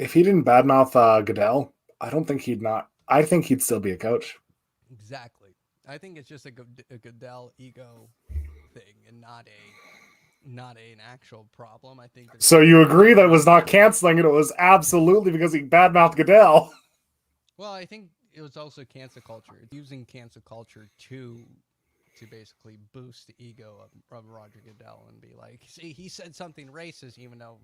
If he didn't badmouth Goodell, I don't think he'd not. I think he'd still be a coach. Exactly. I think it's just a Goodell ego thing, and not an actual problem. I think there's So something you going agree that it on. was not canceling it? It was absolutely because he badmouthed Goodell. Well, I think it was also cancel culture. It's using cancel culture to basically boost the ego of Roger Goodell and be like, see, he said something racist, even though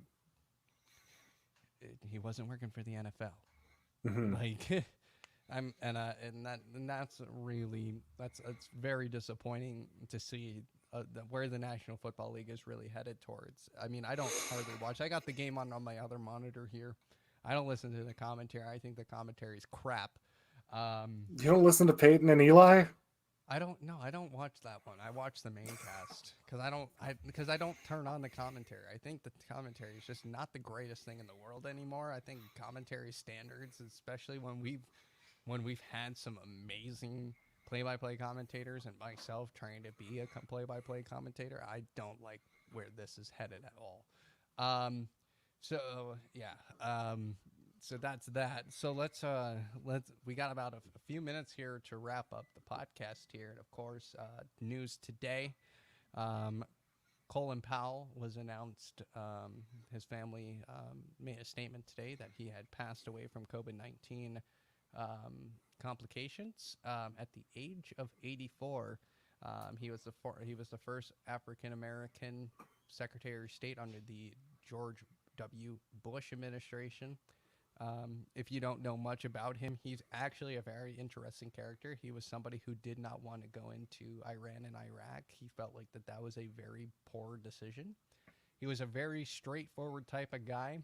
he wasn't working for the NFL. Mm-hmm. Like, that's really it's very disappointing to see where the National Football League is really headed towards. I mean, I don't hardly watch. I got the game on my other monitor here. I don't listen to the commentary. I think the commentary is crap. You don't listen to Peyton and Eli? I don't know. I don't watch that one. I watch the main cast because I don't turn on the commentary. I think the commentary is just not the greatest thing in the world anymore. I think commentary standards, especially when we've had some amazing play-by-play commentators, and myself trying to be a play-by-play commentator, I don't like where this is headed at all. So yeah. So that's that. So let's we got about a few minutes here to wrap up the podcast here, and of course, news today. Colin Powell was announced. His family made a statement today that he had passed away from COVID-19 complications at the age of 84. He was the first African American Secretary of State under the George W. Bush administration. If you don't know much about him, he's actually a very interesting character. He was somebody who did not want to go into Iran and Iraq. He felt like that was a very poor decision. He was a very straightforward type of guy.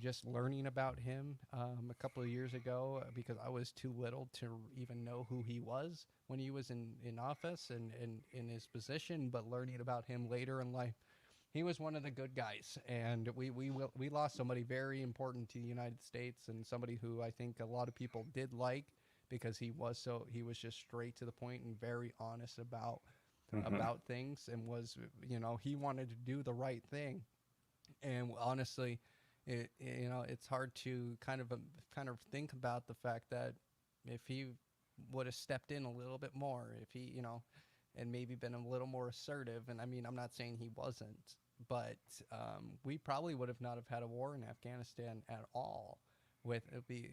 Just learning about him a couple of years ago, because I was too little to even know who he was when he was in office and in his position, but learning about him later in life, he was one of the good guys, and we lost somebody very important to the United States, and somebody who I think a lot of people did like, because he was just straight to the point and very honest about things, and he wanted to do the right thing. And honestly, it's hard to kind of think about the fact that if he would have stepped in a little bit more, if he, and maybe been a little more assertive. And I mean, I'm not saying he wasn't, but we probably would have not have had a war in Afghanistan at all. With it be,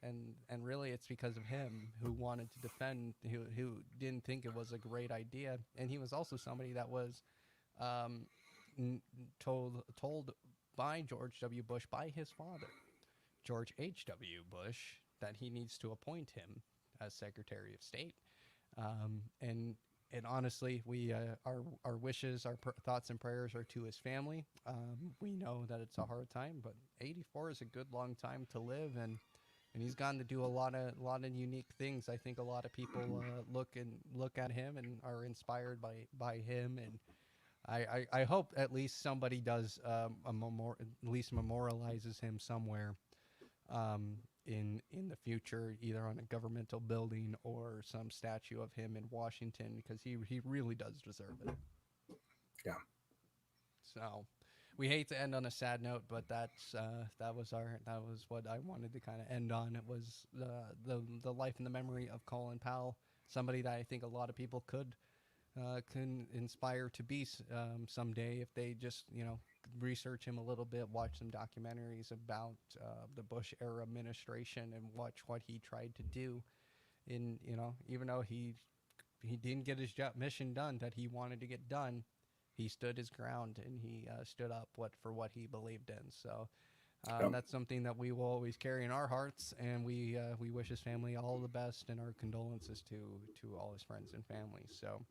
and really it's because of him, who wanted to defend, who didn't think it was a great idea, and he was also somebody that was um, told by George W. Bush, by his father, George H.W. Bush, that he needs to appoint him as Secretary of State. And honestly, we our wishes, our thoughts and prayers are to his family. We know that it's a hard time, but 84 is a good long time to live, and he's gotten to do a lot of unique things. I think a lot of people look at him and are inspired by him, and I hope at least somebody does at least memorializes him somewhere in the future, either on a governmental building or some statue of him in Washington, because he really does deserve it. Yeah. So we hate to end on a sad note, but that was what I wanted to kind of end on. It was the life and the memory of Colin Powell, somebody that I think a lot of people can inspire to be someday if they just research him a little bit, watch some documentaries about the Bush era administration, and watch what he tried to do. In even though he didn't get his mission done that he wanted to get done, he stood his ground, and he stood up for what he believed in. So that's something that we will always carry in our hearts, and we wish his family all the best, and our condolences to all his friends and family. So,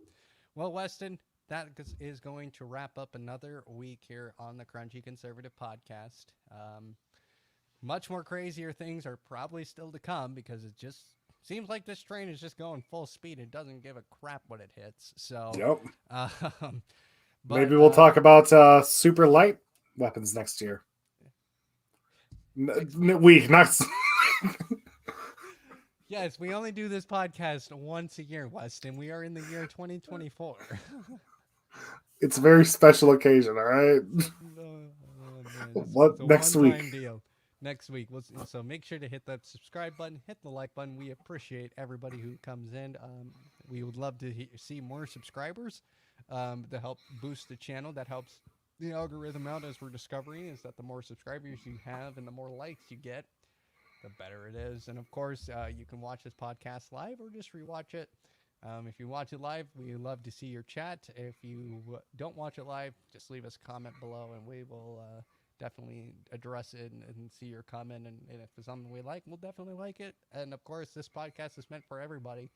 well, Weston, that is going to wrap up another week here on the Crunchy Conservative Podcast. Much more crazier things are probably still to come, because it just seems like this train is just going full speed. It doesn't give a crap what it hits. So, Yep. but, maybe we'll talk about super light weapons next year. Next. Yes, we only do this podcast once a year, Weston. We are in the year 2024. It's a very special occasion, all right? What It's a next one-time week? deal. Next week. So make sure to hit that subscribe button, hit the like button. We appreciate everybody who comes in. We would love to see more subscribers to help boost the channel. That helps the algorithm out, as we're discovering, is that the more subscribers you have and the more likes you get, the better it is. And of course, you can watch this podcast live or just rewatch it. If you watch it live, we love to see your chat. If you don't watch it live, just leave us a comment below, and we will definitely address it and see your comment. And if it's something we like, we'll definitely like it. And of course, this podcast is meant for everybody.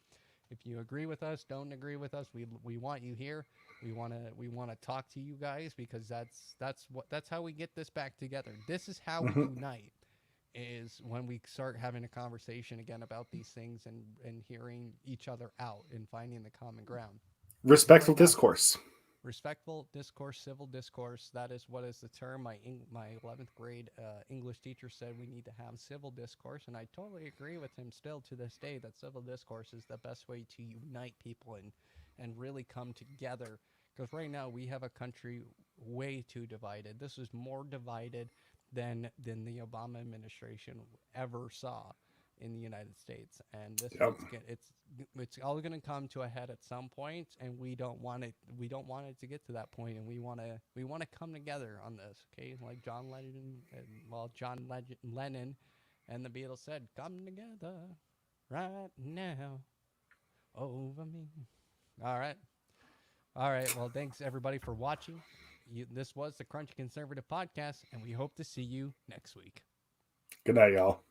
If you agree with us, don't agree with us, we want you here. We want to talk to you guys, because that's how we get this back together. This is how we unite. Is when we start having a conversation again about these things, and hearing each other out and finding the common ground. Respectful Right now, discourse. respectful discourse, civil discourse. That is what is the term. My 11th grade English teacher said we need to have civil discourse, and I totally agree with him still to this day, that civil discourse is the best way to unite people and really come together. Because right now we have a country way too divided. This is more divided than the Obama administration ever saw in the United States, and this Yep. it's all going to come to a head at some point, and we don't want it to get to that point, and we want to come together on this, okay? Like John Lennon and the Beatles said, "Come together right now over me." All right. Well, thanks everybody for watching. This was the Crunchy Conservative Podcast, and we hope to see you next week. Good night, y'all.